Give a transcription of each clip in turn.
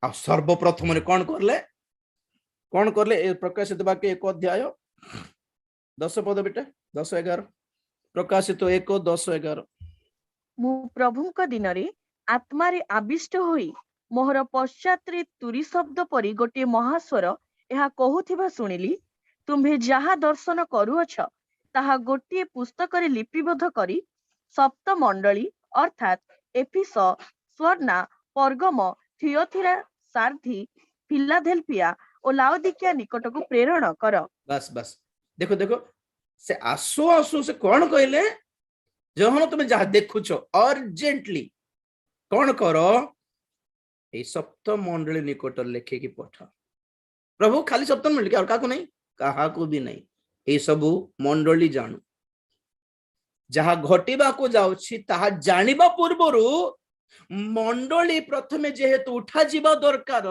आ सर्वप्रथम कौन करले ए प्रकाशित वाक्य 1 अध्याय 10 पद बेटा 10-11 प्रकाशित 1:10-11 मु प्रभुଙ୍କ दिनरे आत्मारे आविष्ट होई मोहर पश्चातरे तुरी शब्द परी गोटे महास्वर ଏହା କହୁଥିବା ଶୁଣିଲି, ତୁମ୍ଭେ ଯାହା ଦର୍ଶନ କରୁଅଛ ତାହା ଗୋଟିଏ ପୁସ୍ତକରେ ଲିପିବଦ୍ଧ କରି ସପ୍ତ ମଣ୍ଡଳୀ ଅର୍ଥାତ୍ ଏଫିସ, ସ୍ମର୍ଣ୍ଣା, ପର୍ଗମ, ଥିଓତିରା, ସାର୍ଧି, ଫିଲାଦେଲଫିଆ ଓ ଲାଉଦିକିଆ ନିକଟକୁ ପ୍ରେରଣ କର। बस देखो देखो से आसो आसो से कौन कहले जहन तुम जहा देखुछ अर्जेंटली कौन करो ए सप्त मंडली निकट लेखे की पठ प्रभु खाली सप्त मंडली और काको नहीं कहा को भी नहीं ए सबु मंडली जानू जहा घटिबा को जाउछि ताहा जानिबा पूर्वरु मंडली प्रथमे जेहेतु उठा जीवा दरकार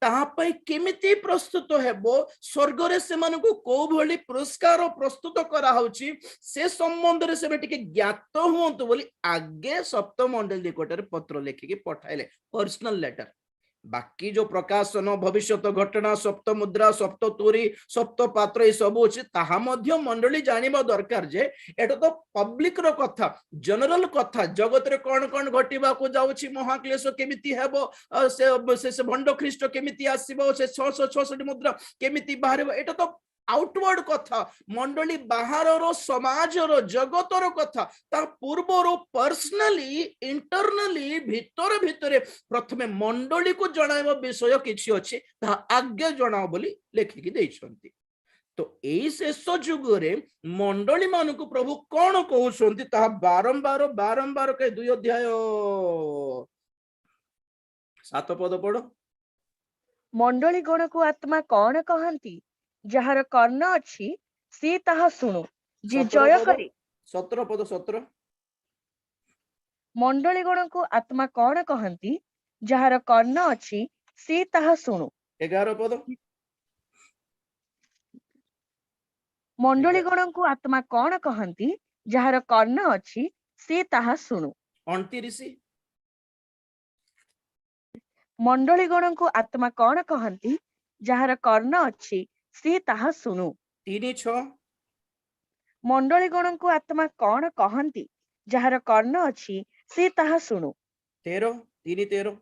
ताहा पई केमिति प्रस्तुत हेबो स्वर्ग रे से मानको को भली पुरस्कार प्रस्तुत करा होछि से संबंध रे से टिके ज्ञात हुंतु बोली आगे सप्त मंडली निकटरे पत्र लेखिके पठाइले पर्सनल लेटर बाकी जो प्रकाशन भविष्यत घटना सप्त मुद्रा सप्त तुरी सप्त पात्र ये सब अच्छे ताहा मध्य मंडली जानिबा दरकार जे एटा तो पब्लिक रो कथा जनरल कथा जगत रे कौन कौन घटिबा को जाउछि महाक्लेश केमिति हेबो से भंड ख्रीष्ट केमिति आसीबो से 666 मुद्रा केमिति बाहरबो एटा तो आउटवर्ड कथा मंडली बाहर समाज जगतर कथा ता पूर्वर पर्सनली इंटरनली भितर भितर प्रथमे मंडली को जणाइबा विषय किछि अछि ता आगे जणाओ बोली लेखिकी दैछंती तो एई शेष जुग रे मंडली मानको प्रभु कोन कहउछंती ता बारंबार के 2 अध्याय 7 पद पढो मंडली गण को आत्मा कौन कहंती ଯାହାର କର୍ଣ୍ଣ ଅଛି ସେ ତାହା ଶୁଣୁ ଯେ ଜୟ କରେ 17 ପଦ 17 ମଣ୍ଡଳୀ ଗଣକୁ ଆତ୍ମା କଣ କହନ୍ତି ଯାହାର କର୍ଣ୍ଣ ଅଛି ସେ ତାହା ଶୁଣୁ 11 ପଦ ମଣ୍ଡଳୀ ଗଣକୁ ଆତ୍ମା କଣ କହନ୍ତି ଯାହାର କର୍ଣ୍ଣ ଅଛି ସେ ତାହା ଶୁଣୁ 29 ମଣ୍ଡଳୀ ଗଣକୁ ଆତ୍ମା କଣ କହନ୍ତି ଯାହାର କର୍ଣ୍ଣ ଅଛି ସେ ତାହା ଶୁଣୁ 3:6 ମଣ୍ଡଳୀ ଗଣଙ୍କୁ ଆତ୍ମା କଣ କହନ୍ତି ଯାହାର କର୍ଣ୍ଣ ଅଛି ସେ ତାହା ଶୁଣୁ 13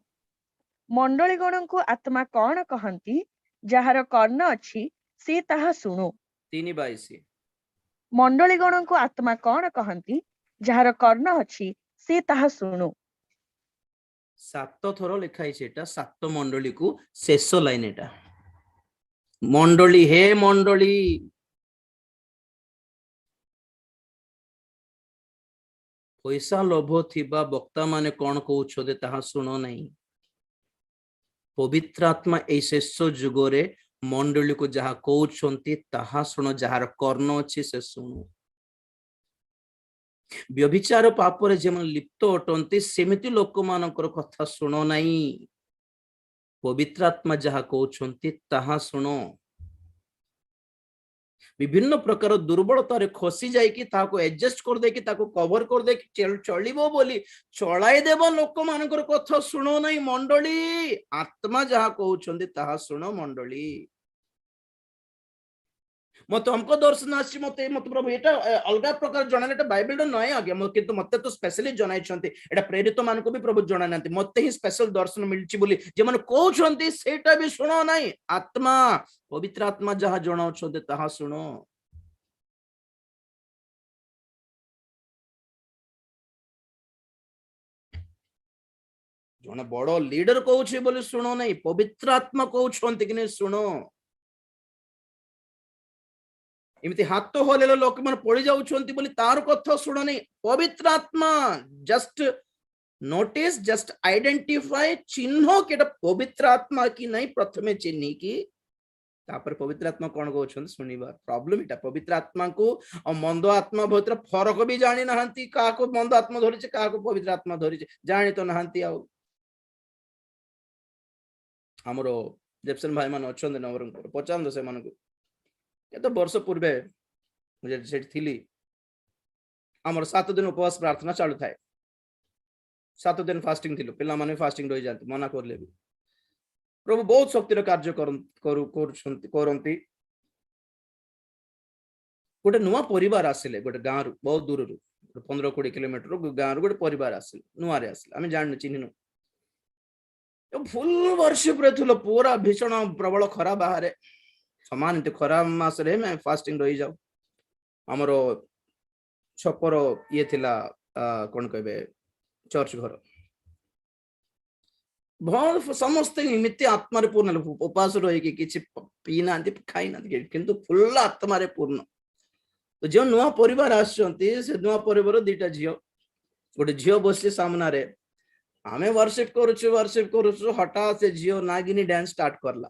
ମଣ୍ଡଳୀ ଗଣଙ୍କୁ ଆତ୍ମା କଣ କହନ୍ତି ଯାହାର କର୍ଣ୍ଣ ଅଛି ସେ ତାହା ଶୁଣୁ 3:22 ମଣ୍ଡଳୀ ଗଣଙ୍କୁ ଆତ୍ମା କଣ କହନ୍ତି ଯାହାର କର୍ଣ୍ଣ ଅଛି ସେ ତାହା ଶୁଣୁ 7 ଥର ଲେଖା ହେଇଛି ଏଟା 7 ମଣ୍ଡଳୀ କୁ ଶେଷ ଲାଇନ ଏଟା मंडली हे मंडली पैसा लोभ थिबा वक्ता माने कौन कहउछदे ताहा सुनो नहीं पवित्र आत्मा ए शेष जुगरे मंडली को जहा कहउछंती ताहा सुनो जहार कर्ण अछि से सुनो व्यभिचार पाप रे जेमन लिप्त अटंती सेमिति लोक मानकर कथा सुनो नहीं पवित्र आत्मा जहा कहउछंती ताहा सुनो विभिन्न प्रकार दुर्बलता रे खसी जाई कि ताको एडजस्ट कर दे कि ताको कवर कर दे कि चलिबो बोली चलाई देबो लोक मानकर कथा सुनो नहीं मंडली आत्मा जहा कहउछंती ताहा सुनो मंडली मत हमको दर्शन आछि मते प्रभु एटा अलगा प्रकार जणाले एटा बाइबल नय आगे किंतु मते तो स्पेशली जणाई छंती एटा प्रेरित मान को भी प्रभु जणा नांती मते ही स्पेशल दर्शन मिलछि बोली जे मन कहउ छंती सेटा भी सुनो नाही आत्मा पवित्र आत्मा जहा जणाउ छंती ताहा सुनो जने बड़ लीडर कहउ छी बोली सुनो नाही पवित्र आत्मा कहउ छंती कि नै सुनो इमती हाथ हलेलो लोक मन पड़ी जाउछंती बोली तार कथा सुनो नहीं पवित्र आत्मा जस्ट नोटिस जस्ट आइडेंटिफाई चिन्ह केटा पवित्र आत्मा की नहीं प्रथमे चिन्ह की तापर पवित्र आत्मा कौन कहउछन सुनिबा प्रॉब्लम इटा पवित्र आत्मा को और मंद आत्मा भीतर फरक भी जानी नहंती का को मंद आत्मा धरिचे का को पवित्र आत्मा धरिचे जानी तो नहंती आ हमरो जेपसन भाई मान अछन नवरंग पचान से मन को केते वर्ष पूर्वे मुझे सेठ थिली हमर 7 दिन उपवास प्रार्थना चालू थाए 7 दिन फास्टिंग थिलो पिला माने फास्टिंग रहि जानते मना करले भी प्रभु बहुत शक्तिर कार्य करती गोटे नुआ परिवार आसिले गोटे गाँव रु बहुत दूर रु 15-20 किलोमीटर गाँव रु गोटे परिवार आसिले नुआ आसिले आम जान चिन्हनु फुल वर्षिप रे थुलो पूरा भीषण प्रबल खरा बाहर समान खरा मास रे मैं फास्टिंग रही जाऊ हमरो छपर ये थिला कौन कहबे चर्च घर बहुत समस्त इमिति आत्मा रे पूर्ण उपास रही कि किछि पी ना खाई ना किंतु फुल आत्मा रे पूर्ण तो जो नुआ परिवार आछंती से नुआ परिवार दीटा झियो गोटे झियो बसली सामना रे आमे वर्शिप करूछु हठात से झियो नागिनी डांस स्टार्ट करला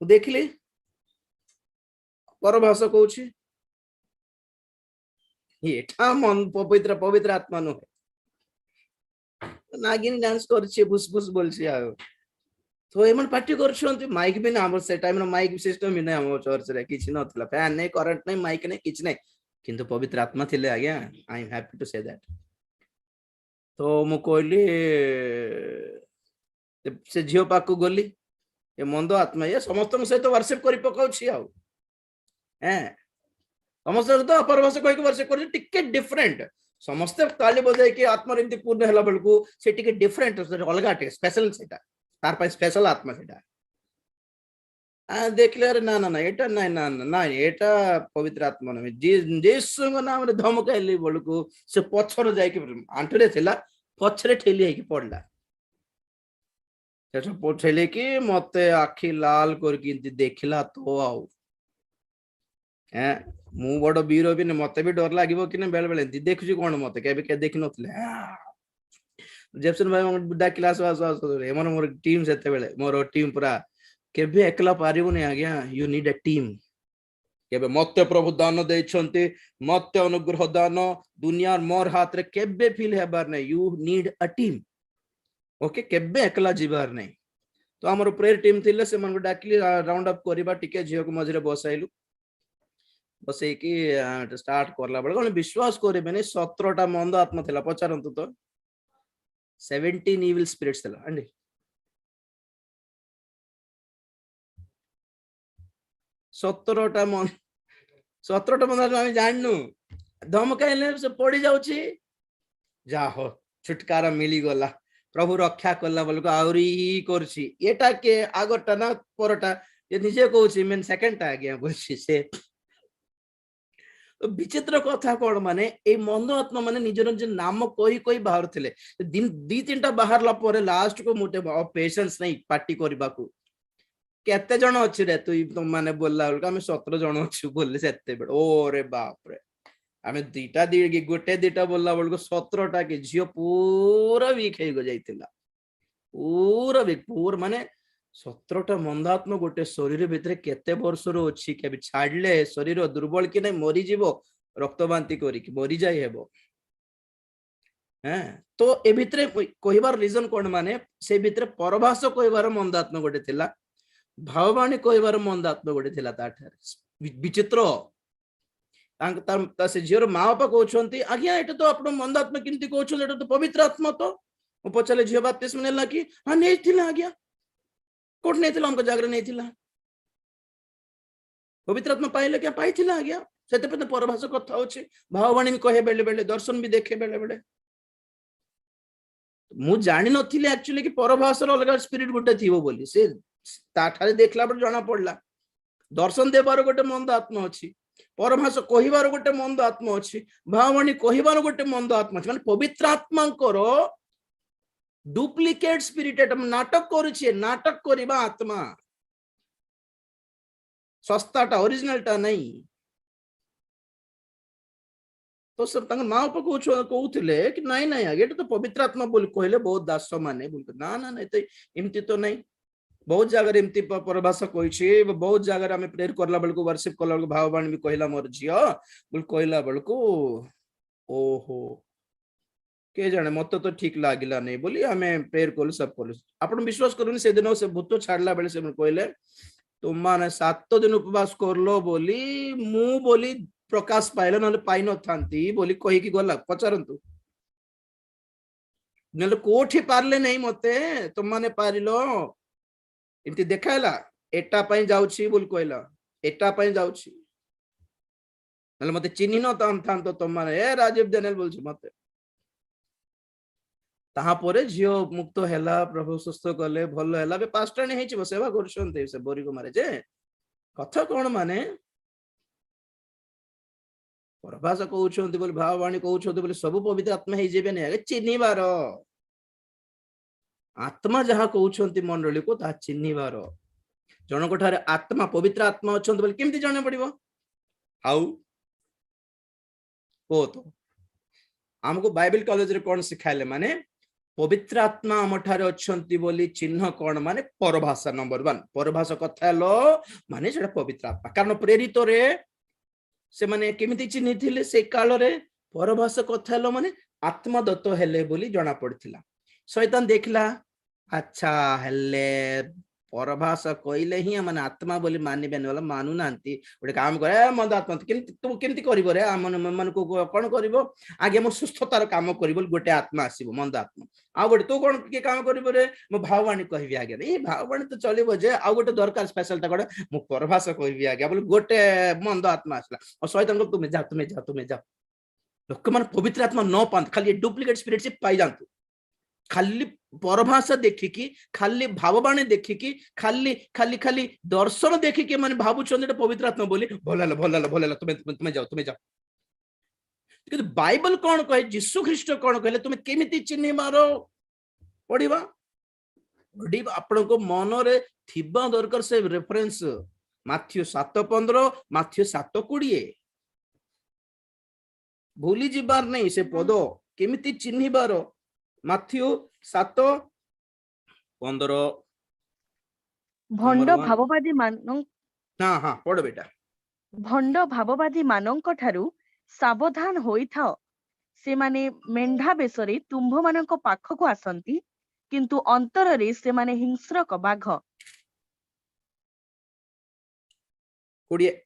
देखली परभाषा कहूछि एठा मन पवित्र पवित्र आत्मा नु नागिनी डांस करछि फुस फुस बोलछि आ तो एमन पार्टी करछंती माइक भी ना हमर से टाइम नो माइक सिस्टम भी ना हमर चर्च रे किछि नथला फैन नै करंट नै माइक नै किछि नै किंतु पवित्र आत्मा थिले आज्ञा I am happy to say that तो मु कहली से झियो पाकु गली ए मंद आत्मा ये समस्त सहित वर्शिप करि पकाउछि आ समस्त तो परभाषा कहि वर्शिप कर टिके डिफरेंट समस्त ताली बजाई के आत्मा एमती पूर्ण हला बेलकु से टिके डिफरेंट अलगा टे स्पेशल सेटा तार पाई स्पेशल आत्मा सेटा देखले अरे ना ना ना एटा ना ना ना एटा पवित्र आत्मा न जेसु नाम रे धमकाइली बेलकु से पछर जाय के आंटरे थिला पछरे ठेली है कि पड़ला से ठेली कि मते आखी लाल करके देखला तो आउ मु बड़ वीर भी मते भी डर लागिबो कि बेले बेले देखुची कोन मते केबे के देखि नथले जेपसन भाई डाकिला एमन मोर टीम सेते बेले मोर टीम पूरा केबे एकला पारिबो नै आज्ञा यू नीड अ टीम केबे मते प्रभु दान दैछंती मते अनुग्रह दान दुनिया मोर हाथ रे केबे फील हेबार नै you need a team okay केबे एकला जीवार नै तो हमर प्रेयर टीम थिले से मन को डाकिली राउंड अप करबा टिके जियो को मझरे बसाइलु बसे कि स्टार्ट करला बेले कोन विश्वास करबे नै 17टा मंद आत्मा थिला पचारंतु तो 17 evil spirits थिला अंडी 17टा मंद आत्मा जाननु धमकाइले से पड़ी जाउची जा हो छुटकारा मिली गला प्रभु रक्षा करला बोलको आउरी करछि एटा के आगटा ना परटा ये निजे कहूछि मेन सेकंड टा आज्ञा बोलछि से तो विचित्र कथा कौन माने ए मंद आत्मा माने निजर निज नाम कही कही बाहर थिले दिन 2-3टा बाहरला परे लास्ट को मोटे पेशेंस नहीं पार्टी करबा को केते जण अछि रे तू माने बोलला हम 17 जण अछि बोलले सेते बेड ओ रे बाप रे आमे गोटे दीटा बोलला बेल को 17टा के झियो पूरा वीक हे गो जाइतिला पूरा वीक पूरा माने 17टा मंदात्मा गोटे शरीर भितरे केते वर्ष रो अछि के छाडले शरीर दुर्बल कि नै मरि जीवो रक्तबांती करी कि मरि जाय हेबो तो ए भितरे कहिबार रीजन कोन माने से भितरे परभाषा कहिबार मंदात्मा गोटे थिला भाववाणी कहिबार मंदात्मा गोटे थिला ताठार विचित्र से झीर माँ बापा कहते आज्ञा एटा तो आप मंदात्मा किमती कहते एटा तो पवित्र आत्मा तो पचारे झील बाप्तिस्म नेला कि हाँ नहीं आज्ञा कोट नहीं हमको जागरण नहीं पवित्र आत्मा पाइले क्या पाई आज्ञा से परभाषा कथा होची भाववाणी भी कहे बेले बेले दर्शन भी देखे बेले बेले मु जानी नथिले एक्चुअली कि परभाषा अलग स्पिरिट गोटे थिबो बोली से ताठारे देखला पर जाना पड़ला दर्शन देबार गोटे मंद आत्मा अछि परभाषा कहिबार गोटे मंद आत्मा अछि भाववाणी कहिबार गोटे मंद आत्मा अछि माने पवित्र आत्मा करो डुप्लिकेट स्पिरिट नाटक करुछि नाटक करिबा आत्मा सस्ताटा ओरिजिनलटा नहीं तो सब तंग मां पर कहउथिले कि नहीं नहीं आगे तो पवित्र आत्मा बोल कहले बहुत दास माने बोल ना ना नहीं तो एमती तो नहीं बहुत जगह एमती परभाषा कहि बहुत जगह आम प्रेयर करला बेलको वर्शिप करला बेलको भाववाणी भी कहला मोर झियो बोल कहला बेलको ओहो के जाने मत तो ठीक लागिला नहीं बोली हमें प्रेयर कलु सब कलु आपण विश्वास करूनी से दिन से भूत छाड़ला बेले से कहले तुम माने 7 दिन उपवास करलो बोली मु बोली प्रकाश पाइले न पाई न थांती बोली कहि कि गला पचारंतु नले कोठी पारले नहीं मते तुम माने पारिलो इमती देखाइला एटा पई जाउछि बोल कहला एटा पई जाउछि नले मते चिन्हि न थान तो तुम माने ए राजीव डेनियल बोलछि मते ताहा परे झियो मुक्त हैला प्रभु सुस्थ कले भल हैला बे पास्टर ने हेछि सेवा करछन्ते से बोरी को मारे जे कथा कोन माने परभाषा कहउछन्ते बोली भाववाणी कहउछन्ते बोली सब पवित्र आत्मा हे जेबे ने चिन्हिबार आत्मा जहा कहउछन्ते मंडली को ता चिन्हिबार जन कोठारे आत्मा पवित्र आत्मा अछन्ते बोली केमति जने पड़िबो हाउ को तो हमको बाइबल कॉलेज रे कोन सिखाइले माने पवित्र आत्मा हमठारे अछन्ती बोली चिन्ह कोन माने परभाषा नंबर 1 परभाषा कथा लो माने सेटा पवित्र आत्मा कारण प्रेरित रे से माने केमिति चिन्हि थिले से काल रे परभाषा कथा लो माने आत्मा दत्त हेले बोली जणा पड़थिला शैतान देखला अच्छा हेले परभाषा कइले ही माने आत्मा बोली मानिबे न वाला मानु नांती ओडे काम करे मन आत्मा केमिति तू केमिति करिवो रे मन को कोन करिवो आगे मो सुस्थतार काम करिवो गोटे आत्मा आसीबो मन आत्मा आ गोटे तू कोन के काम करिवो रे मो भाववाणी कहबी आगे ए भाववाणी तो चलिबो जे आ गोटे दरकार स्पेशल ता गोटे मो परभाषा कहबी आगे बोली गोटे मन आत्मा आसला और शैतान को तुम्हें जा लोक मन पवित्र आत्मा न पांत खाली डुप्लीकेट स्पिरिट से पाई जानतु खाली परभाषा देखिकी खाली भाववाणी देखिकी खाली खाली खाली दर्शन देखिकी माने भाबुछन पवित्र आत्मा बोली भलाला तुम्हें जाओ किंतु बाइबल कौन कहे यीशु ख्रीष्ट कौन कहले तुम्हें केमिति चिन्हि मारो पढ़िबा आपण को मन रे थिबा दरकार से रेफरेंस माथ्यू 7:15 माथ्यू 7:20 भूली जिबार नहीं से पद केमिति चिन्हिबार माथ्यू 7:15 भंड भाववादी मान हाँ पढ़ बेटा भंड भाववादी मानक ठारू सावधान होइथाओ से माने मेंढा बेसरे तुम्भ मानक पाखको आसंती किंतु अंतर रे से माने हिंस्रक बाघ कोड़िए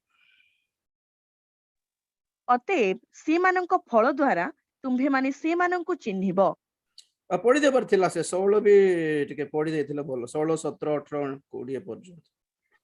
अतएव से मानक फल द्वारा तुम्भे माने से मानक चिन्हिब पढ़ी देवर थिला से 16 भी टिके पढ़ी देथिला बोल 16 17 18 20 पर्यंत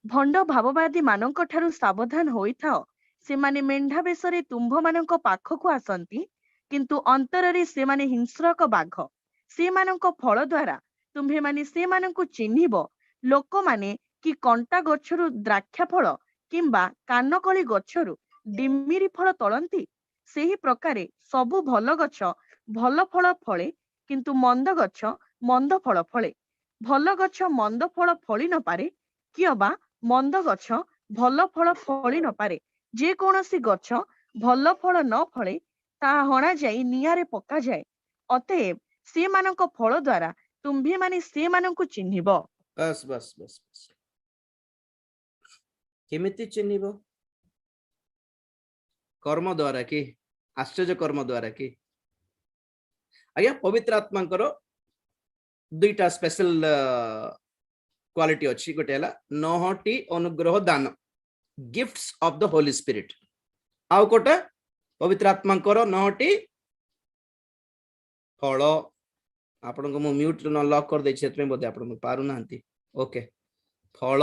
भंड भाववादी मानक ठारू सावधान होइथाओ से माने मेंढा बेसरे तुम्भ मानक पाखको आसंती किंतु अंतर रे से माने हिंस्रक बाघ से मानक फल द्वारा तुम्भे माने से मानक चिन्हिब लोक माने कि कंटा गछरु द्राक्षा फल किंबा कानकली गछरु डिमिरी फल तळंती सेही प्रकारे सबु भल गछ भल फल फळे किंतु मंद गछ मंद फल फळे भल गछ मंद फल फळी न पारे कियबा मंद गछ भल फल फळी न पारे जे कोनोसी गछ भल फल न फळे ता हणा जाई नियारे पका जाए अतएव से मानक फल द्वारा तुम्भे माने से मानक चिन्हिब बस केमिति चिन्हिब कर्म द्वारा कि आश्चर्य कर्म द्वारा कि आज्ञा पवित्र आत्मा दुईटा स्पेशल क्वालिटी अच्छी गोटे है 9टी अनुग्रह दान gifts of the Holi spirit आउ कोटा पवित्र आत्मा 9टी फल आपण को म्यूट न लॉक कर देछि एतमे बोधे आपण पारु नांती ओके फल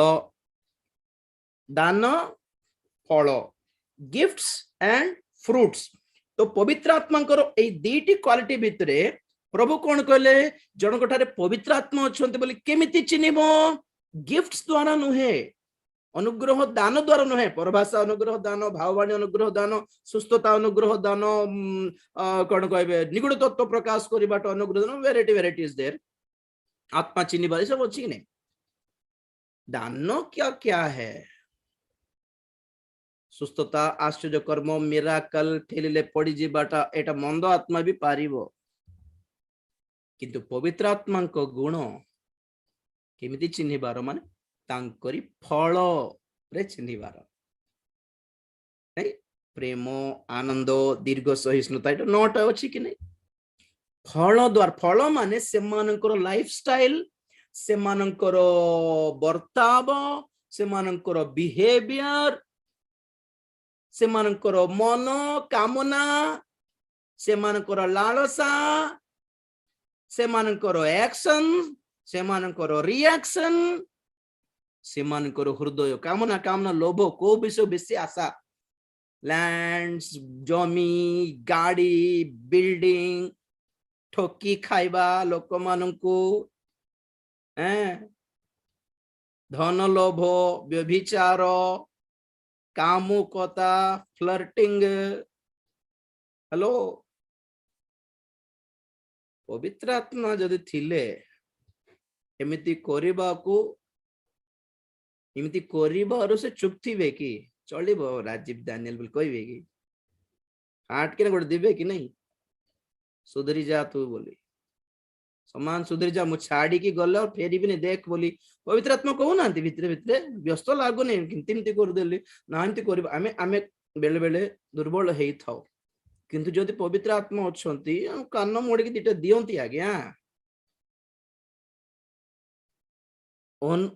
दान फल गिफ्ट्स एंड फ्रूट्स तो पवित्र आत्मा ए दीटी क्वालिटी भितरे प्रभु कौन कहले जन कोठारे पवित्र आत्मा अछंती बोली केमिति चिन्हिबो गिफ्ट्स द्वारा नुहे अनुग्रह दान द्वारा नुहे परभाषा अनुग्रह दान भाववाणी अनुग्रह दान सुस्थता अनुग्रह दान कौन कहबे निगुड़ तत्व प्रकाश करिबाट अनुग्रह दान वेराइटी इज देयर आत्मा चिन्हिबा सब अछि कि नहीं दान क्या है सुस्थता आश्चर्य कर्म मिराकल ठेलिले पड़ी जीवाटा एटा मंद आत्मा भी पारिबो किंतु पवित्र आत्मा को गुण केमिति चिन्हिबार माने तांकरी फल रे चिन्हिबार नहीं प्रेम आनंद दीर्घ सहिष्णुता एटा नोटा अछि कि नहीं फल द्वार फल माने से मानकर लाइफस्टाइल से मानकर वर्ताव से मानकर बिहेवियर से मानकर मन कामना से मानकर लालसा ସେମାନଙ୍କର ଆକ୍ସନ, ସେମାନଙ୍କର ରିଆକ୍ସନ, ସେମାନଙ୍କର ହୃଦୟ କାମନା କାମନା ଲୋଭ କୋଉ ବିଷୟ ବେଶୀ ଆଶା, ଲ୍ୟାଣ୍ଡସ୍, ଜମି, ଗାଡି, ବିଲ୍ଡିଂ, ଠକି ଖାଇବା ଲୋକମାନଙ୍କୁ, ଧନ ଲୋଭ, ବ୍ୟଭିଚାର, କାମୁକତା, ଫ୍ଲର୍ଟିଂ। ହ୍ୟାଲୋ, ପବିତ୍ର ଆତ୍ମା ଯଦି ଥିଲେ ଏମିତି କରିବାକୁ, ଏମିତି କରିବାରୁ ସେ ଚୁପ୍ ଥିବେ କି? ଚଳିବ ରାଜୀବ ଦାନିଏଲ ବୋଲି କହିବେ କି? ହାଟ କିନା ଗୋଟେ ଦେବେ କି ନାଇଁ, ସୁଧରି ଯା ତୁ ବୋଲି, ସମାନ ସୁଧରି ଯା, ମୁଁ ଛାଡିକି ଗଲେ ଆଉ ଫେରିବିନି ଦେଖ ବୋଲି ପବିତ୍ର ଆତ୍ମା କହୁନାହାନ୍ତି ଭିତରେ ଭିତରେ? ବ୍ୟସ୍ତ ଲାଗୁନି କେମିତି ଏମିତି କରିଦେଲି ନା, ଏମିତି କରିବା। ଆମେ ବେଳେ ବେଳେ ଦୁର୍ବଳ ହେଇଥାଉ, କିନ୍ତୁ ଯଦି ପବିତ୍ର ଆତ୍ମା ଅଛନ୍ତି କାନ ମୋଡିକି ଦିଟା ଦିଅନ୍ତି ଆଜ୍ଞା।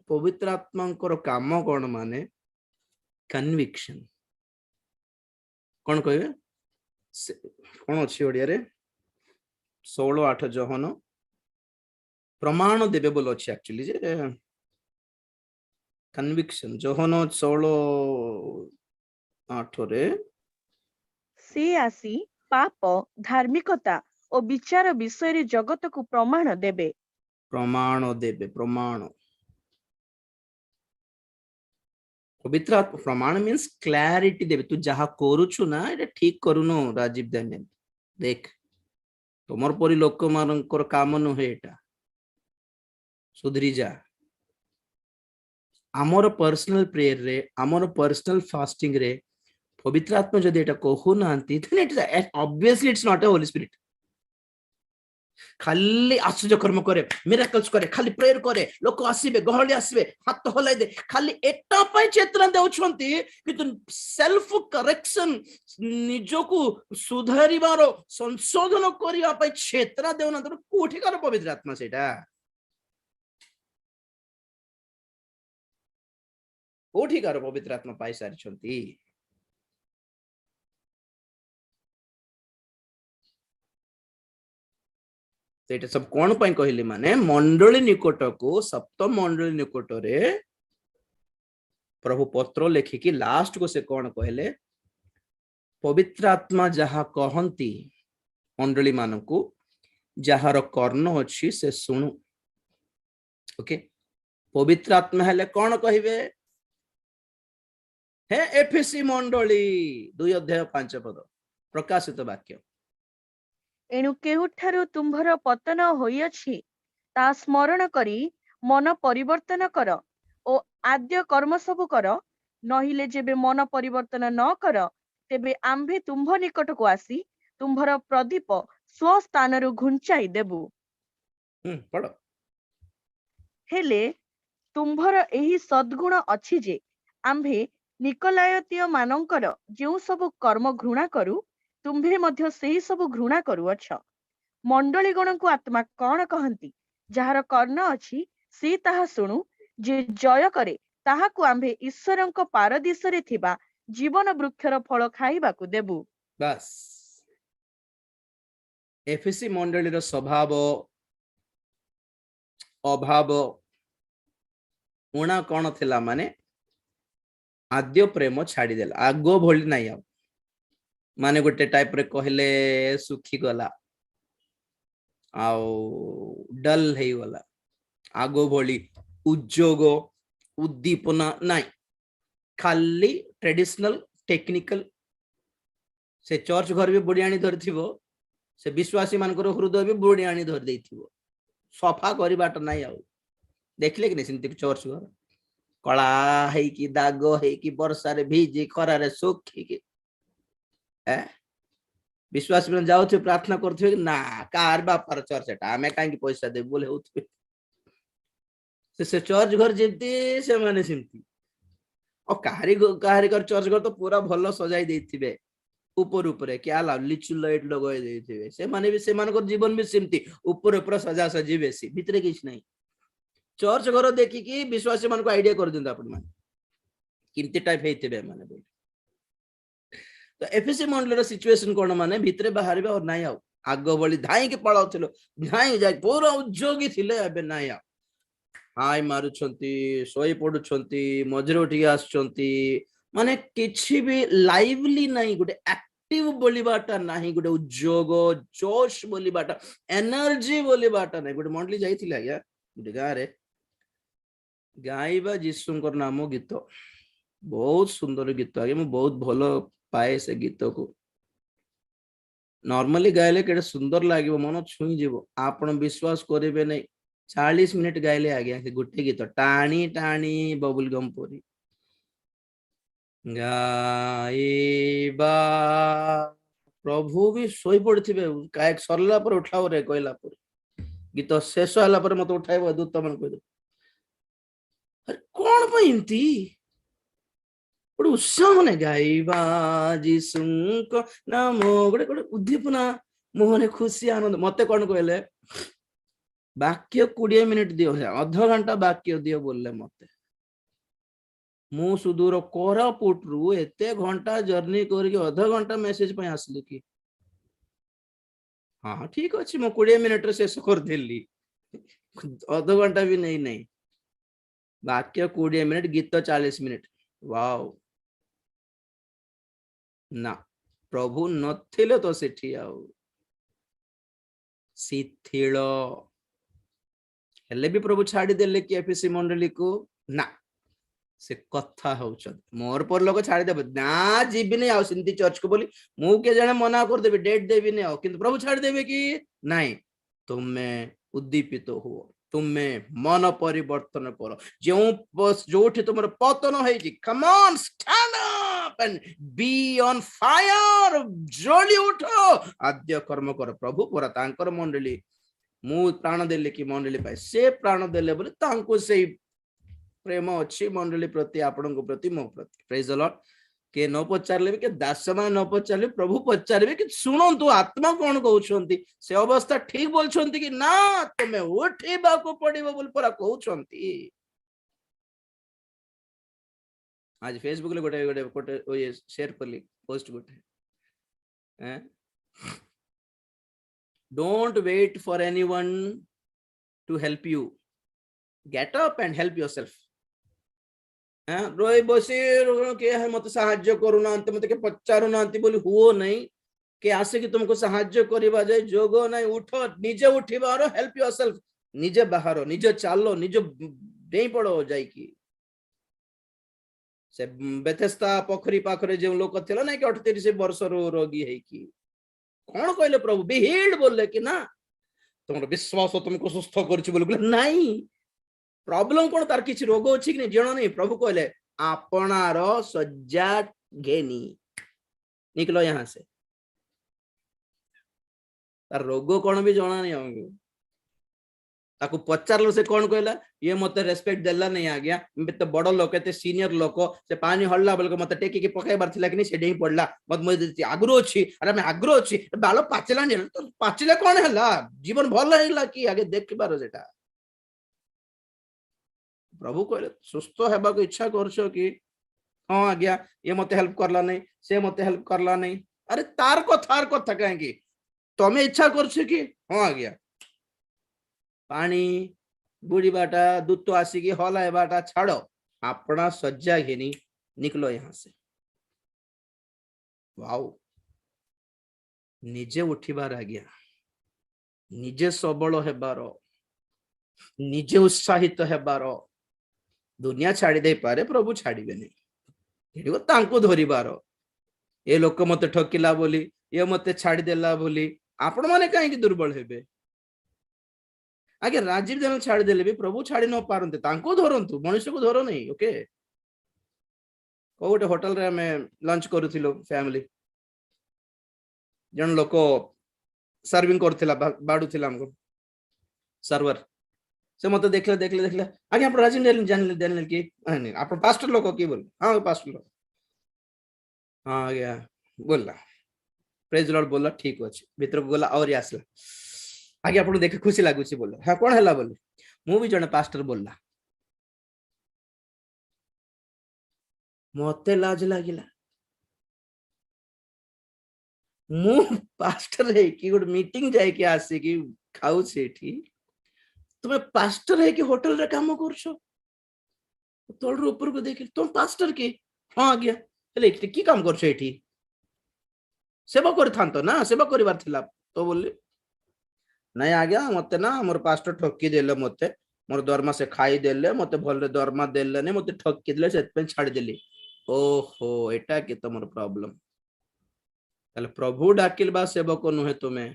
ପବିତ୍ର ଆତ୍ମାଙ୍କର କାମ କଣ? ମାନେ କନଭିକ୍ସନ। କଣ କହିବେ? କଣ ଅଛି ଓଡିଆରେ? 16:8 ଯୋହନ ପ୍ରମାଣ ଦେବେ ବୋଲି ଅଛି ଆକ୍ଚୁଆଲି ଯେ କନଭିକ୍ସନ। ଯୋହନ 16:8 ସେ ଆସି ପାପ, ଧାର୍ମିକତା ଓ ବିଚାର ବିଷୟରେ ଜଗତକୁ ପ୍ରମାଣ ଦେବେ। ପ୍ରମାଣ ଦେବେ, ପ୍ରମାଣ। ପବିତ୍ର ଆତ୍ମା ପ୍ରମାଣ ମିନ୍ସ କ୍ଲାରିଟି ଦେବେ, ତୁ ଯାହା କରୁଛୁ ନା ଏଟା ଠିକ କରୁନୁ ରାଜୀବ ଦାନିଏଲ, ଦେଖ ତୁମର ପରି ଲୋକମାନଙ୍କର କାମ ନୁହେଁ ଏଟା, ସୁଧରି ଯା। ଆମର ପର୍ସନାଲ ପ୍ରେୟର ରେ, ଆମର ପର୍ସନାଲ ଫାଷ୍ଟିଂ ରେ ପବିତ୍ର ଆତ୍ମା ଯଦି ଏଟା କହୁନାହାନ୍ତି, obviously it's not a Holy Spirit। ଖାଲି ଆଶ୍ଚର୍ଯ୍ୟ କର୍ମ କରେ, ମିରାକଲ୍ସ କରେ, ଖାଲି ପ୍ରେୟର କରେ, ଲୋକ ଆସିବେ, ଗହଳି ଆସିବେ, ହାତ ହଲାଇ ଦେ, ଖାଲି ଏଟା ପାଇଁ ଚେତନା ଦେଉଛନ୍ତି, କିନ୍ତୁ ସେଲ୍ଫ କରେକ୍ସନ, ନିଜକୁ ସୁଧାରିବାର, ସଂଶୋଧନ କରିବା ପାଇଁ ଚେତନା ଦେଉନାହାନ୍ତି। କୋଉଠିକାର ପବିତ୍ର ଆତ୍ମା ସେଇଟା? କୋଉଠିକାର ପବିତ୍ର ଆତ୍ମା ପାଇସାରିଛନ୍ତି? ସେଇଟା ସବୁ କଣ ପାଇଁ କହିଲି? ମାନେ ମଣ୍ଡଳୀ ନିକଟକୁ, ସପ୍ତମ ମଣ୍ଡଳୀ ନିକଟରେ ପ୍ରଭୁ ପତ୍ର ଲେଖିକି ଲାଷ୍ଟ କୁ ସେ କଣ କହିଲେ? ପବିତ୍ର ଆତ୍ମା ଯାହା କହନ୍ତି ମଣ୍ଡଳୀ ମାନଙ୍କୁ, ଯାହାର କର୍ଣ୍ଣ ଅଛି ସେ ଶୁଣୁ। ଓକେ, ପବିତ୍ର ଆତ୍ମା ହେଲେ କଣ କହିବେ? ହେ ଏଫେସୀ ମଣ୍ଡଳୀ 2:5 ପ୍ରକାଶିତ ବାକ୍ୟ। ଏଣୁ କେଉଁଠାରୁ ତୁମ୍ଭର ପତନ ହୋଇଅଛି ତା ସ୍ମରଣ କରି ମନ ପରିବର୍ତ୍ତନ କର ଓ ଆଦ୍ୟ କର୍ମ ସବୁ କର, ନହିଲେ ଯେବେ ମନ ପରିବର୍ତ୍ତନ ନ କର, ତେବେ ଆମ୍ଭେ ତୁମ୍ଭ ନିକଟକୁ ଆସି ତୁମ୍ଭର ପ୍ରଦୀପ ସ୍ୱସ୍ଥାନରୁ ଘୁଞ୍ଚାଇ ଦେବୁ। ପଢ। ହେଲେ ତୁମ୍ଭର ଏହି ସଦ୍ଗୁଣ ଅଛି ଯେ ଆମ୍ଭେ ନିକୋଲାୟତୀୟ ମାନଙ୍କର ଯେଉଁ ସବୁ କର୍ମ ଘୃଣା କରୁ, ତୁମ୍ଭେ ମଧ୍ୟ ସେହି ସବୁ ଘୃଣା କରୁଅଛ। ମଣ୍ଡଳୀଗଣଙ୍କୁ ଆତ୍ମା କଣ କହନ୍ତି? ଯାହାର କର୍ଣ୍ଣ ଅଛି ସେ ତାହା ଶୁଣୁ। ଯେ ଜୟ କରେ ତାହାକୁ ଆମ୍ଭେ ଈଶ୍ୱରଙ୍କ ପାରଦିଶରେ ଥିବା ଜୀବନ ବୃକ୍ଷର ଫଳ ଖାଇବାକୁ ଦେବୁ। ବାସ୍, ଏଫେସୀ ମଣ୍ଡଳୀର ସ୍ୱଭାବ, ଅଭାବ, ଉଣା କଣ ଥିଲା? ମାନେ ଆଦ୍ୟ ପ୍ରେମ ଛାଡିଦେଲା, ଆଗ ଭଳି ନାହିଁ ଆଉ। ମାନେ ଗୋଟେ ଟାଇପରେ କହିଲେ ଶୁଖିଗଲା, ଆଉ ଡଲ ହେଇଗଲା, ଆଗ ଭଳି ଉଦ୍ଯୋଗ, ଉଦ୍ଦୀପନା ନାହିଁ, ଖାଲି ଟ୍ରେଡିସନାଲ ଟେକ୍ନିକାଲ। ସେ ଚର୍ଚ୍ଚ ଘର ବି ବୁଢୀ ଆଣି ଧରିଥିବ, ସେ ବିଶ୍ୱାସୀ ମାନଙ୍କର ହୃଦୟ ବି ବୁଢୀ ଆଣି ଧରି ଦେଇଥିବ, ସଫା କରିବାଟା ନାହିଁ ଆଉ। ଦେଖିଲେ କି ନାହିଁ ସେମିତି ଚର୍ଚ୍ଚ ଘର କଳା ହେଇକି, ଦାଗ ହେଇକି, ବର୍ଷାରେ ଭିଜି, ଖରାରେ ଶୁଖିକି, ବିଶ୍ୱାସୀ ମାନେ ଯାଉଥିବେ, ପ୍ରାର୍ଥନା କରୁଥିବେ, ନା କାହାର ବାପାର ଚର୍ଚ୍ଚ ଏଟା, ଆମେ କାହିଁକି ପଇସା ଦେବୁ ବୋଲି ହଉଥିବେ। ସେ ଚର୍ଚ୍ଚ ଘର ଯେମିତି ସେମାନେ ସେମିତି। ଆଉ କାହାରିଙ୍କର ଚର୍ଚ୍ଚ ଘର ତ ପୁରା ଭଲ ସଜାଇ ଦେଇଥିବେ, ଉପରେ ଉପରେ क्या ଲିଚୁ ଲାଇଟ ଲଗାଇ ଦେଇଥିବେ, ସେମାନେ ବି, ସେମାନଙ୍କର ଜୀବନ ବି ସେମିତି ଉପରେ ଉପରେ ସଜାସଜି ବେଶୀ, ଭିତରେ କିଛି ନାହିଁ। ଚର୍ଚ୍ଚ ଘର ଦେଖିକି ବିଶ୍ୱାସୀ ମାନଙ୍କୁ ଆଇଡିଆ କରିଦିଅନ୍ତୁ ଆପଣ ମାନେ କେମିତି ଟାଇପ ହେଇଥିବେ ମାନେ ବୋଲି। ତ ଏଫେସୀ ମଣ୍ଡଳୀର ସିଚୁଏସନ କଣ? ମାନେ ଭିତରେ ବାହାରିବେ ଆଉ ନାହିଁ ଆଉ, आग भली धाई के पलाउथिलो धाई जाय पूरा उद्योगी थिले एबे नाय हाय मारुछंती सोई पडुछंती मजरे उठी आछंती माने किछि भी लाइवली नाही गुटे एक्टिव बोलिबाटा नाही गुटे उद्योग जोश बोलिबाटा एनर्जी बोलिबाटा नाही गुटे मंडली जाइथिले आज्ञा गुटे गारे गाइबा जीशुंकर नाम गीत बहुत सुंदर गीत आगे मैं बहुत भलो पाए से गीत को नॉर्मली गाइले केडे सुंदर लागिवो मन छुई जीवो आपण विश्वास करिवे नहीं 40 मिनिट गाइले आगे से गुटे गीत टाणी टाणी बबुल गम पोरी गाइबा प्रभु भी सोई पड़थिबे कायक सरला पर उठाओ रे कहला पर गीत शेष होला पर मत उठाइबो दूत मन कह दो अरे कौन पाइंती गोटे उत्साह ने गाइबा जीशुंको नाम गोटे गोटे उद्दीपना मोहने खुशी आनंद मते कौन कहले वाक्य 20 मिनिट दियो अध घंटा वाक्य दियो बोलले मते मु सुदूर कोरापुट रु एते घंटा जर्नी करके अध घंटा मेसेज पे आसली कि हाँ ठीक अच्छे मु 20 मिनिट रे शेष कर देली अध घंटा भी नहीं नहीं वाक्य 20 मिनिट गीत 40 मिनिट वाओ ना प्रभु नथिले तो सेठी आउ शिथिल हेले भी प्रभु छाड़ी देले कि एफएससी मंडली को ना से कथा होचन मोर पर लोग छाड़ी देबे ना जीविनी आउ सिंती चर्च को बोली मु के जने मना कर देबे डेट देबी ने किंतु प्रभु छाड़ी देबे कि नहीं तुमे उद्दीपित हो तुमे मन परिवर्तन करो जोठी तुमर पतन होई come on stand up and be on fire जली उठो आद्य कर्म कर प्रभु पूरा तांकर मंडली मु प्राण देले कि मंडली पाए से प्राण देले बोले तांको से प्रेम अच्छी मंडली प्रति आपण प्रति मो प्रति प्रेज द लॉर्ड के न पचारे भी के दास मान न पचारे प्रभु पचारे कि शुणु आत्मा कौन कहते से अवस्था ठीक बोलछंती कि ना तुम्हें उठेबा को पड़िबो बोल पूरा कहउछंती आज फेसबुक ले गोटे गोटे गोटे ओए शेयर करली पोस्ट गोटे don't wait for anyone to help you get up and help yourself रोई बसी के मत साहाଯ୍य करूना मत के पचारू ना बोली हुओ नहीं के आसे कि तुमको साहाଯ୍य करबा जाय जोगो नहीं उठो निजे उठिबार हेल्प योरसेल्फ निजे बाहर निजे चालो निजे डेई पड़ो जाय कि से बेथेस्ता पोखरी पाखरे जे लोक थिला ना कि 38 वर्ष रो रोगी है कि कौन कहले प्रभु बी हील्ड बोलले कि ना तुमर विश्वास तुमको सुस्थ करछि बोले नहीं प्रॉब्लम कौन तार किसी रोग अच्छी कि नहीं जन नहीं प्रभु कहले आपणार सज्जा घेनी निकलो यहाँ से तार रोग कौन भी जना नहीं हमको ताकू पचार से कौन कहला ये मत रेस्पेक्ट देला नहीं आ गया तो बड़ लोक एते सीनियर लोक से पानी हल्ला बोल मत टेकी के पकाइबार थिला कि नहीं से डेही पड़ला मत मो आग्रह अछि अरे मैं आग्रह अछि बाल पाचला नहीं तो पाचले कौन हला जीवन भल हैला कि आगे देखबार जेटा प्रभु कहले सुस्थ हेबा को इच्छा करछो कि हाँ आज्ञा ये मते हेल्प करला नहीं से मते हेल्प करला नहीं अरे तार कथा कहेंगे तमे इच्छा करछो कि हाँ आज्ञा पानी बुढ़ी बाटा दूत आसिकी हला बाटा छाड़ो अपना सज्जा घेनी निकलो यहाँ से वाओ निजे उठिबार आज्ञा निजे सबल हेबार निजे उत्साहित हेबार दुनिया छाड़ी दे पारे प्रभु छाड़िबे नहीं तांको धरिबार ए लोक मते ठकिला बोली ये मते छाड़ी देला बोली आपण माने काहे कि दुर्बल हेबे आगे राजीव जन छाड़ी देले भी प्रभु छाड़ी न पारंते तांको धरंतु मनुष्य को धरो नहीं ओके कोटे होटल रे हमें लंच करूथिलो फैमिली जन लोक सर्विंग करथिला बाडुथिला हमको सर्वर से मत देखले आगे आप राजीव जानले कि नहीं आप पास्टर लोक की बोल हाँ पास्टर लोक हाँ आज्ञा बोलला प्रेज लॉर्ड बोलला ठीक अच्छे भीतर को गला और आसला आगे आप देखे खुशी लगुच बोल हाँ कौन है बोले मु भी जने पास्टर बोलला मते लाज लागिला मु पास्टर है कि गोटे मीटिंग जाए कि आसे कि खाऊ सेठी तुम्हें पास्टर है कि होटल रे काम करछो तोड़ ऊपर को देख तुम पास्टर के हाँ आज्ञा हेले की काम करछो एठी सेवा कर ना सेवा करिवार थिला तो बोली नहीं आज्ञा मते ना मोर पास्टर ठकी देले मते मोर दरमा से खाई देले मते भल दरमा देले ने मते ठकी देले सेत पे छाड़ देली ओहो एटा के तमर प्रॉब्लम ताले प्रभु डाकिल बा सेवक नुहे तुम्हें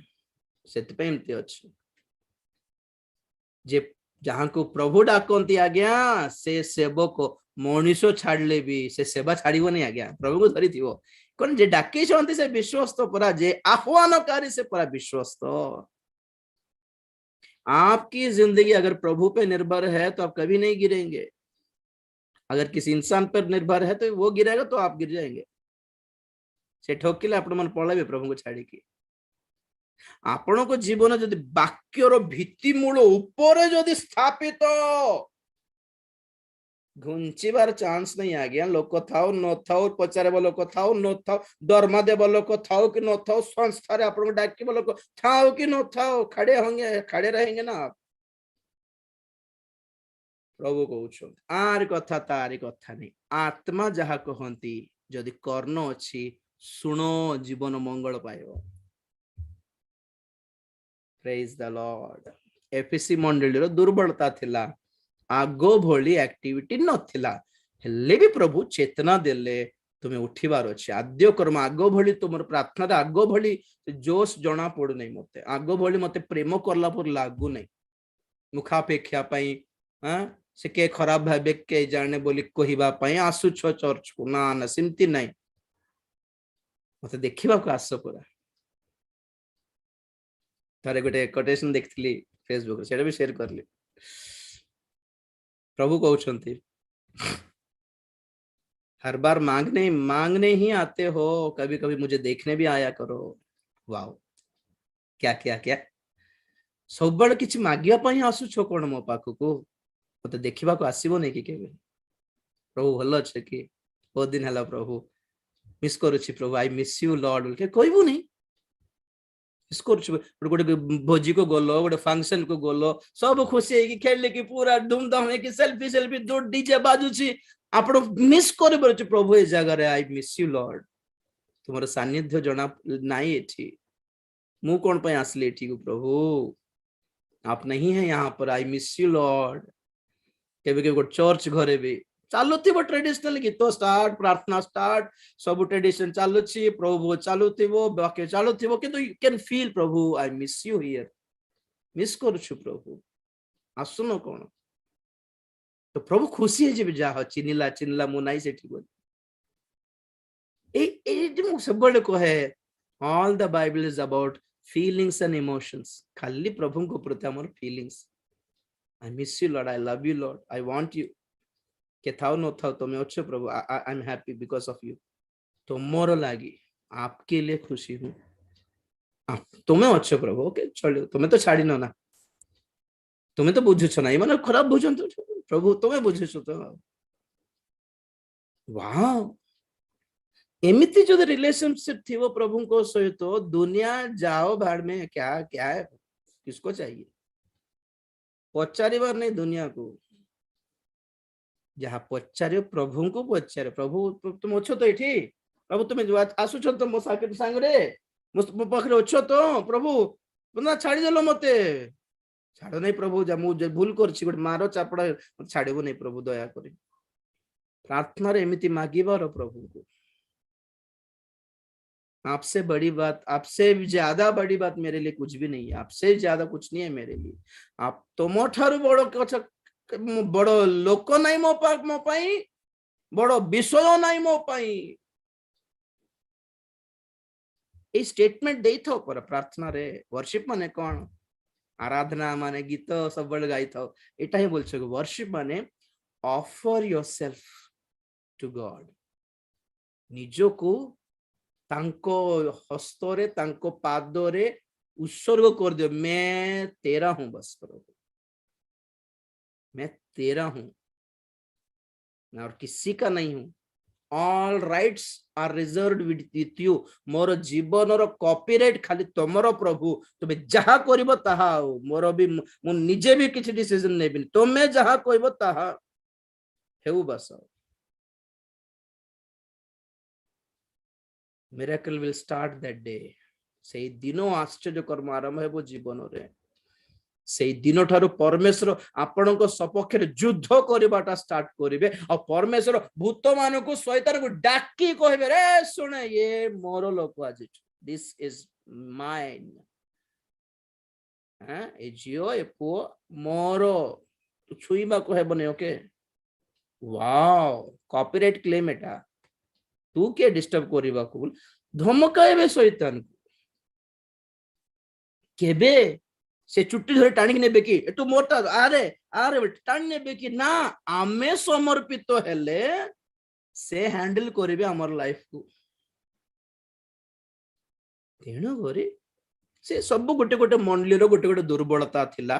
सेत पे एमती अछि जे जहां को प्रभु डाकंती आज्ञा से सेवक मनुष्य छाड़ले भी से सेवा छाड़िबो नहीं आज्ञा प्रभु को धरी थिवो कोन जे डाके छंती से विश्वस्त परा जे आह्वानकारी से परा विश्वस्त आपकी जिंदगी अगर प्रभु पे निर्भर है तो आप कभी नहीं गिरेंगे अगर किसी इंसान पर निर्भर है तो वो गिरेगा तो आप गिर जाएंगे से ठोकिले आपण मन पळेबे प्रभु को छाड़ी की आपण को जीवन जदि वाक्यर भित्तिमूल ऊपर जदि स्थापित घुंचीबार चांस नहीं आ गया लोक थाओ न थाओ पचारे लोक थाओ न थाओ दरमा देव लोक थाओ कि न थाओ संस्था रे आपण को डाकिब लोक थाओ कि न थाओ खड़े होंगे खड़े रहेंगे ना आप प्रभु कहउछन आर कथा तारी कथा नहीं आत्मा जहा कहंती जदि कर्ण अछि सुनो जीवन मंगल पाइबो प्रेज द लॉर्ड एफएसी मंडली रो दुर्बलता थिला आगो भोली एक्टिविटी नथिला हेले भी प्रभु चेतना देले तुम्हें उठिबार अछि आद्य कर्म आगो भोली तुमर प्रार्थना रे आगो भोली जोश जणा पडु नै मते आगो भोली मते प्रेम करला पर लागु नै मुखापेक्षा पई हां से के खराब भाबे के जाने बोली कहिबा पई आसु छ चर्च को ना ना सिमती नै मते देखिबा को आस पुरा तारे गोटे कोटेशन देखथिली फेसबुक रे सेटा भी शेयर करली प्रभु कहउछंती हर बार मांगने ही आते हो कभी कभी मुझे देखने भी आया करो वाओ क्या क्या क्या सब बड़ किछि मागिया पई आसु छो कोन मो पाखु को मते देखिबा को आसीबो नै कि केबे प्रभु भलो छै कि बहुत दिन हला प्रभु मिस करूछि प्रभु आई मिस यू लॉर्ड के कहबो नै मिस करूछि गोटे भोजी को गोलो गोटे फंक्शन को गोलो सब खुशी है कि खेलले कि पूरा धूमधाम है कि सेल्फी सेल्फी दो डीजे बाजुछि आपण मिस करे बरछि प्रभु ए जगह रे आई मिस यू लॉर्ड तुम्हारे सानिध्य जना नाई एठी मु कोन पे आसली एठी को प्रभु आप नहीं है यहाँ पर आई मिस यू लॉर्ड केबे के चर्च घरे भी चालू थी ट्रेडिशनल गीत स्टार्ट प्रार्थना स्टार्ट सब ट्रेडिशन चालू छी प्रभु चालू थीबो वाक्य चालू थीबो किंतु you can feel Prabhu I miss you here miss करू प्रभु आसुनो कोन तो प्रभु खुशी है जे जा चिन्हला चिन्हला मु नाई सेठी बोल ए सब कहे all the Bible is about feelings and emotions खाली प्रभु को प्रति हमर feelings I miss you lord I love you lord I want you के थाओ न थाओ तुम अच्छे प्रभु I am happy because of you तुमरो लागी आपके लिए खुशी हूँ तुम्हें अच्छे प्रभु ओके चलो तुम्हें तो छाड़ी न ना तुम्हें तो बुझुछ ना माने खराब बुझन तो प्रभु तुम्हें बुझुछ तो वाओ एमिति जो रिलेशनशिप थी वो प्रभु को सहित तो दुनिया जाओ भाड़ में क्या क्या है किसको चाहिए पचारि बार नहीं दुनिया को जहाँ पचारे प्रभु को पचारे प्रभु तुम अच्छो तो ये प्रभु तुम्हें आसुच तो मो सांग रे मो पाखे अच्छो तो प्रभु ना छाड़ी देलो मते छाड़ नहीं प्रभु जा मु भूल करछि गोटे मारो चापड़ा छाड़बो नहीं प्रभु दया करी प्रार्थना रे एमिति मागिबार प्रभु को आपसे बड़ी बात आपसे ज्यादा बड़ी बात मेरे लिए कुछ भी नहीं है आपसे ज्यादा कुछ नहीं है मेरे लिए आप तुम ठारू बड़ बड़ लोक नाई मो पाई बड़ विषय नाई मो पाई ए स्टेटमेंट दे थाओ पर प्रार्थना रे वर्शिप माने कौन आराधना माने गीत सब बड़ गाई थाओ एटा ही बोल छको वर्शिप माने ऑफर योरसेल्फ टू गॉड निजो को तांको हस्तरे तांको पादरे उत्सर्ग कर दियो मैं तेरा हूं बस प्रभु मैं तेरा हूं मैं और किसी का नहीं हूं all rights are reserved with you मोर जीवन रो कॉपीराइट खाली तमरो प्रभु तुमे जहा करिवो ताहा मोर भी मु निजे भी किछि डिसीजन नेबिन तुमे जहा कहिवो ताहा हेउ बस miracle will start that day सेई दिनो आश्चर्य कर्म आरंभ हेबो जीवन रे सेई दिन ठारू परमेश्वर आपणक सपक्ष युद्ध करवाटा स्टार्ट करिवे और परमेश्वर भूत मान को शैतान को डाकी कहबे रे सुन ये मोर लोक आज दिस इज माइन ए जियो ए पो मोर छुईबा कहबने ओके वाओ कॉपीराइट क्लेम एटा तू के डिस्टर्ब करबा को धमकाएबे शैतान को केबे से चुट्टी धरे टाणी नेबे कि तू मोटा आरे आरे टाणी नेबे कि ना आमे समर्पित हेले से हैंडल करिवे हमर लाइफ को तेणु करी से सब गोटे गोटे मंडली रो गोटे गोटे दुर्बलता थिला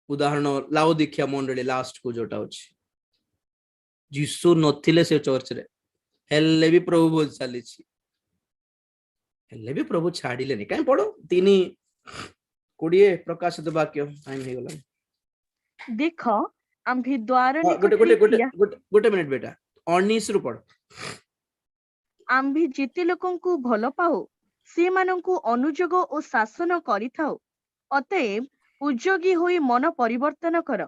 उदाहरण लाओदिकिया मंडली लास्ट को जोटा अछि जीसु नथिले से चर्च रे हेले भी प्रभु बोल चली छी हेले भी प्रभु छाडिले नि काई पड़ो 3:20 प्रकाशित वाक्य टाइम हे गला देख आम्भे द्वार गोटे मिनिट बेटा 19 रु पढ़ आम्भे जेते लोकंकु भल पाओ से मानंकु अनुजोग ओ शासन करिथाओ अतएव उद्योगी होई मन परिवर्तन कर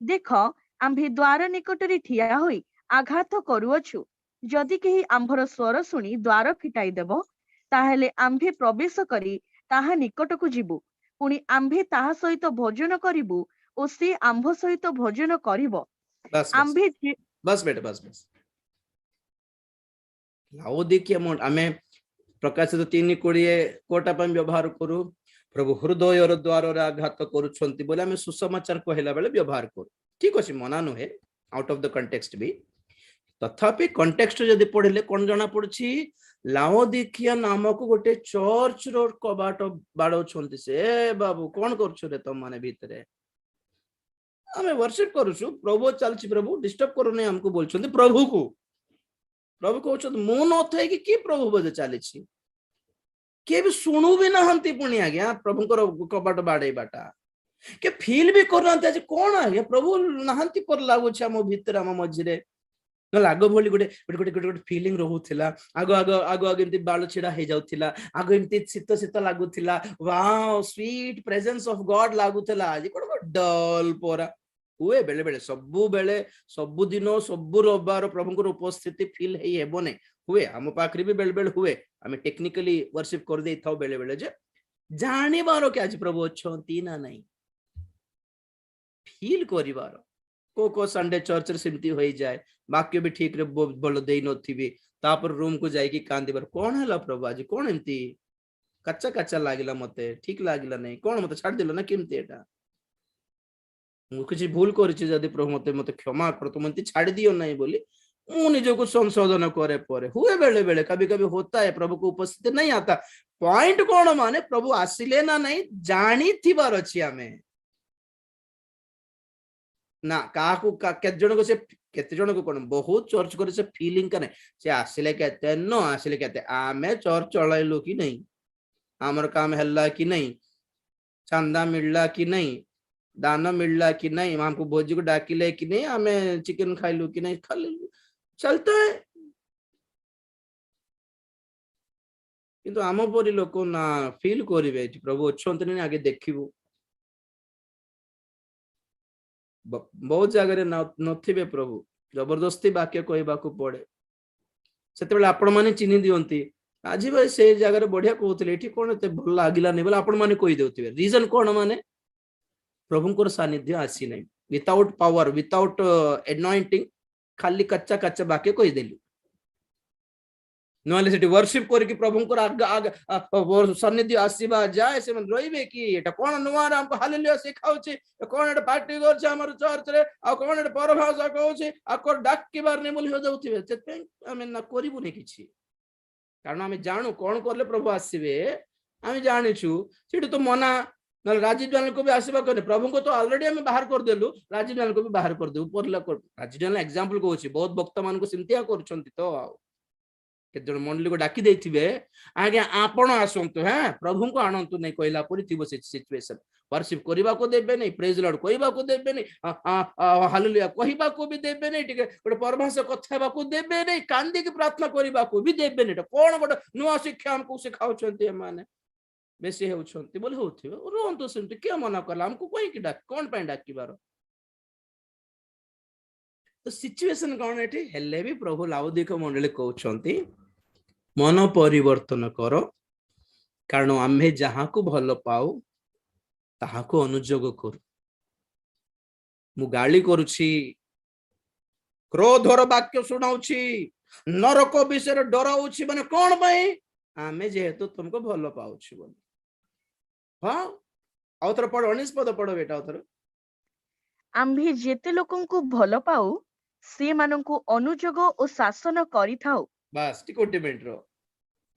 देख आम्भे द्वार निकटरे ठिया होई आघात करूअछु जदि केही आम्भर स्वर सुनी द्वार फिटाई देबो ताहेले आम्भे प्रवेश करी ताहा निकटकु जिबु पुणी आम्भे ताहा सहित भोजन करिबु ओ से आम्भ सहित भोजन करिबो बस आम्भे बस बेटा बस लाओदिकिया मंडली आमे प्रकाशित 3:20 कोटा पर व्यवहार करू प्रभु हृदय रो द्वार रे आघात करूछंती बोले आमे सुसमाचार कहला बेले व्यवहार करू ठीक अछि मना नुहे आउट ऑफ द कॉन्टेक्स्ट भी तथापि कॉन्टेक्स्ट जदि पढ़िले कोन जणा पड़छि लाओदिकिया नामक गोटे चर्च रो कबाट बाडो छंती से बाबू कोन करछु रे तुम माने भीतरे हमें वर्शिप करूछु प्रभु चलछि प्रभु डिस्टर्ब करू नै हमको बोलछंती प्रभु कहछत मु न थे कि प्रभु बजे चलिछि के भी सुनु भी नहंती पुणी आज्ञा प्रभु को कबाट बाडे बाटा के फील भी करनते आज कोन आज्ञा प्रभु नहंती पर लागु छ हम भीतर हम मझिरे न आगो भोली गोटे गोटे गोटे गोटे फीलिंग रहउथिला आगो आगो आगो आगो एमती बाल छिड़ा हे जाउथिला आगो एमती शीत शीत लागुथिला wow sweet presence of God लागुथिला आज कोन डल पोरा हुए बेले बेले सबु दिन सबु रविवार प्रभु उपस्थिति फील हे हेबो नै हुए हम पाखरी भी बेले बेले हुए आमे टेक्निकली वर्शिप कर दे थाओ बेले बेले जे जानि बारो के आज प्रभु अछंती ना नहीं फील करिवार को संडे चर्च रे सिमती होई जाए वाक्य भी ठीक रे बोल देई नथिबी तापर रूम को जाई कि कांदीबर कोन हला प्रभु आज कोन एमती कच्चा कच्चा लागिला मते ठीक लागिला नहीं कोन मते छाड़ दिलो ना केमती एटा मु किछि भूल करिछि जदि प्रभु मते मते क्षमा कर तो मते छाड़ दियो नहीं बोली मु निजो को संशोधन करे परे हुए बेले बेले कभी कभी होता है प्रभु को उपस्थिति नहीं आता पॉइंट कोन माने प्रभु आसिले ना नहीं जानी थिबार अछि हमें ना काकू केते जन को कोन बहुत चर्च करे से फीलिंग कने से आसिले केते न आसिले केते आमे चर्च चलाइलो कि नहीं हमर काम हल्ला कि नहीं चंदा मिलला कि नहीं दान मिलला कि नहीं हमको भोजी को डाकिले कि नहीं हमें चिकन खाइलु कि नहीं खाली चलता है किंतु आम परी लोक ना फील करिवे प्रभु अच्छे नहीं आगे देखिबू बहुत जगह नथिबे प्रभु जबरदस्ती वाक्य कहबा को पड़े सेते आपण माने चिन्ह दियंती आज भाई से जगह बढ़िया कहते ये कौन एत भल लगिला नहीं बोले आपण माने कहि देउथिबे रीजन कौन माने प्रभुंकर सानिध्य आसी नहीं विदाउट पावर विदाउट एनॉइंटिंग खाली कच्चा कच्चा वाक्य कहि देलु नले सेठी वर्शिप करके प्रभुंकर आग आग सानिध्य आसीबा जाय से मन रहिबे कि एटा कोन नुआर हमको हालेलुया सिखाउछि कोन एटा पार्टी करछ हमर चर्च रे आ कोन एटा परभाषा कहउछि आ को डाक के बार ने बोली हो जाउथिबे सेते हमें ना करिबु नै किछि कारण हमें जानू कौन करले प्रभु आसबे आम जानी सेठी तो मना ना राजीव जान को भी आसवा कहने प्रभु को तो ऑलरेडी हम बाहर कर देलु राजीव जान को भी बाहर कर देउ परला राजीव जान एग्जांपल कहूची बहुत भक्त मान को सिमतिया करछंती तो केत जन मंडली को डाकी देथिबे आज्ञा आपण आसंतु हैं प्रभु को आनंतु नहीं कहला परी थिबो से सिचुएशन वर्शिप करबा को देबे नहीं प्रेज लॉर्ड कहबा को देबे नहीं हालेलुया कहबा को भी देबे नहीं ठीक गोटे परभाष कथाबा को देबे नहीं कांदी की प्रार्थना करबा को भी देबे नहीं कोन गोटे नुआ शिक्षा हमको सिखाउछंती माने बेसी हेउछंती बोले होथिबे रोंतो सेमती के मना करला हमको कोई की डाक कोन पय डाकिबार तो सिचुएशन कोन एठी हेले भी प्रभु लाउदिक मंडली कहउछंती मन परिवर्तन करो कारण आम्हे जहाँ को भल पाऊ ताहा को अनुजोग करू मु गाली करूची क्रोधर वाक्य सुनाउची नरक विषय डराउची माने कोन पय आमे जेहेतु तुमको भल पाउची बोल हाँ आउथर पढ़ 19 पद पढ़ो बेटा आउथर आम्भे जेते लोकन को भल पाऊ से मानन को अनुजोग और शासन करी थाउ बस टिकोटी मिनट रो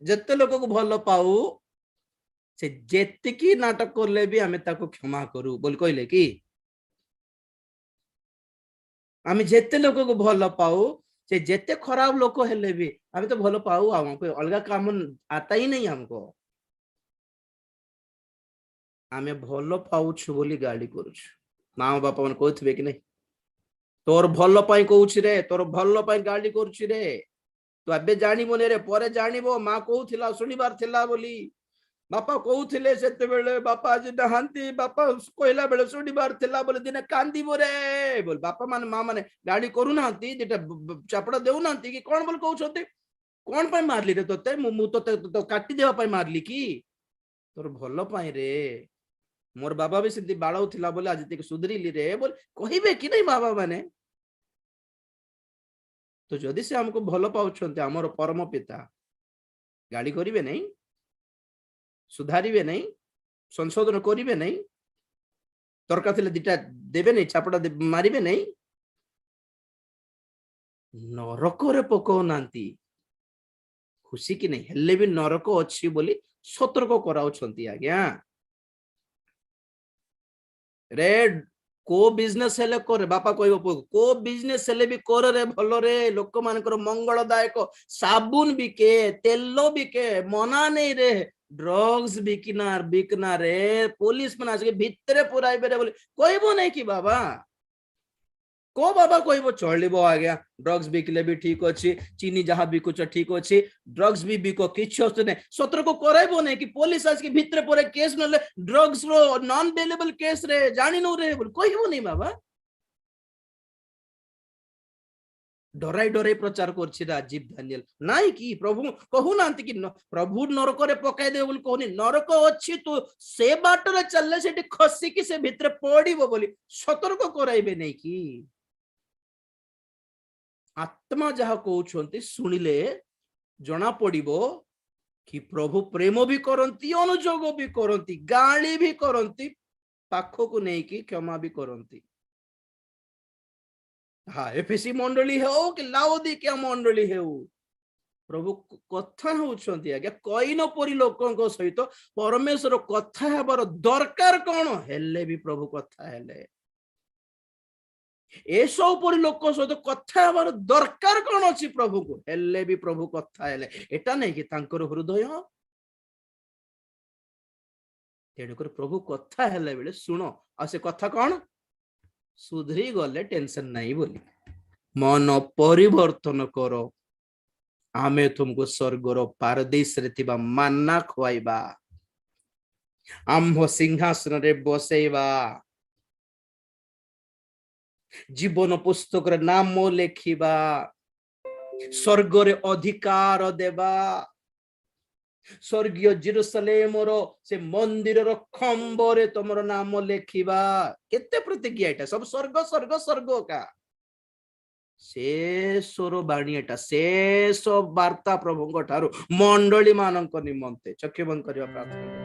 जत्ते लोक को भल पाऊ से जेतिकी नाटक करले भी आमे ताको क्षमा करू बोल कहले कि आमे जेते लोक को भल पाऊ से जेते खराब लोक हेले भी आमे तो भल पाऊ हमको अलगा काम आता ही नहीं हमको आमे भल पाउछु बोली गाली करूछु माँ बापा मन कहथिबे कि नहीं तोर भल पाई कहूछि रे तोर भल पाई गाली करूछि रे तो अबे जानिबो ने रे परे जानिबो माँ कहूथिला सुनिबार थिला बोली बापा कहूथिले सेते बेले बापा आज नहांती बापा कहला बेले सुनिबार थिला बोले दिने कांदीबो रे बोल बापा माने माँ माने गाली करू नांती दिटा चापड़ा देउ नांती कि कोन बोल कहउछोते कोन पाई मारली रे तोते मु तो काटी देवा पाई मारली की तोर भल पाई रे मोर बाबा भी सिद्धि बाड़ाऊ थिला बोले आज तक सुधरिली रे बोल कहिबे कि नहीं बाबा माने तो जदि से हमको भल पाउछन्ते हमर परम पिता गाली करिवे नहीं सुधारिवे नहीं संशोधन करिवे नहीं तरका थिले दिटा देबे नहीं चापड़ा मारिवे नहीं नरक रे पको नांती खुशी कि नहीं हेले भी नरक अछि बोली सतर्क कराउछन्ती आज्ञा रे को बिजनेस हेले करे बापा कहबो को बिजनेस हेले भी कर रे भलो रे लोक मानकर मंगलदायक साबुन बिके तेल बिके मना नहीं रे ड्रग्स बिकना रे पुलिस मन आके भितरे पुराइबे रे बोले कहबो नहीं कि बाबा को बाबा कहबो चलिबो आज्ञा ड्रग्स बिकले भी ठीक अछि चीनी जहां बिकुछ ठीक अछि ड्रग्स भी बिको किछ होते सतर्क कराइबो नहीं कि पुलिस आज के भितरे पुरे केस नले ड्रग्स रो नॉन बेलेबल केस रे जानि नो रे बोल कहबो नहीं बाबा डराई डराई प्रचार करछि राजीव दानियल नाइ कि प्रभु कहू नांती कि प्रभु नरक रे पकाई दे बोल कहनी नरक अछि तो से बाट रे चलले सेठी खसी कि से भितरे पड़िबो बोली सतर्क कराइबे नहीं कि आत्मा जहा कहउछन्ती सुनिले जना पड़िबो कि प्रभु प्रेम भी करंती अनुजोग भी करंती गाली भी करंती पाखो को नहीं कि क्षमा भी करंती हाँ एफएसी मंडली हो कि लाउदिकिया मंडली हो प्रभु कथा होउछन्ती आज्ञा कईन परी लोकन सहित परमेश्वर कथा हेबार दरकार कोन हेले भी प्रभु कथा हेले एसो परी लोक सहित कथा हेबार दरकार कोन अछि प्रभु को हेले भी प्रभु कथा हेले एटा नहीं कि तांकर हृदय तेणुकर प्रभु कथा हेले बेले सुनो आ से कथा कोन सुधरी गले टेंशन नहीं बोली मन परिवर्तन करो आमे तुमको स्वर्गर पारदेश रे थिबा मान्ना खुआइबा आम्भ सिंहासन रे बसेबा जीवन पुस्तक रे नाम लेखिबा स्वर्ग रे अधिकार देबा स्वर्गीय जेरूसलेम रो से मंदिर रो खंबरे तुमरो नाम लेखिबा केते प्रतिज्ञा एटा सब स्वर्ग स्वर्ग स्वर्ग का शेषर बाणी एटा शेष वार्ता प्रभु ठारू मंडली मानक निमंते चक्षु बंद करबा प्रार्थना।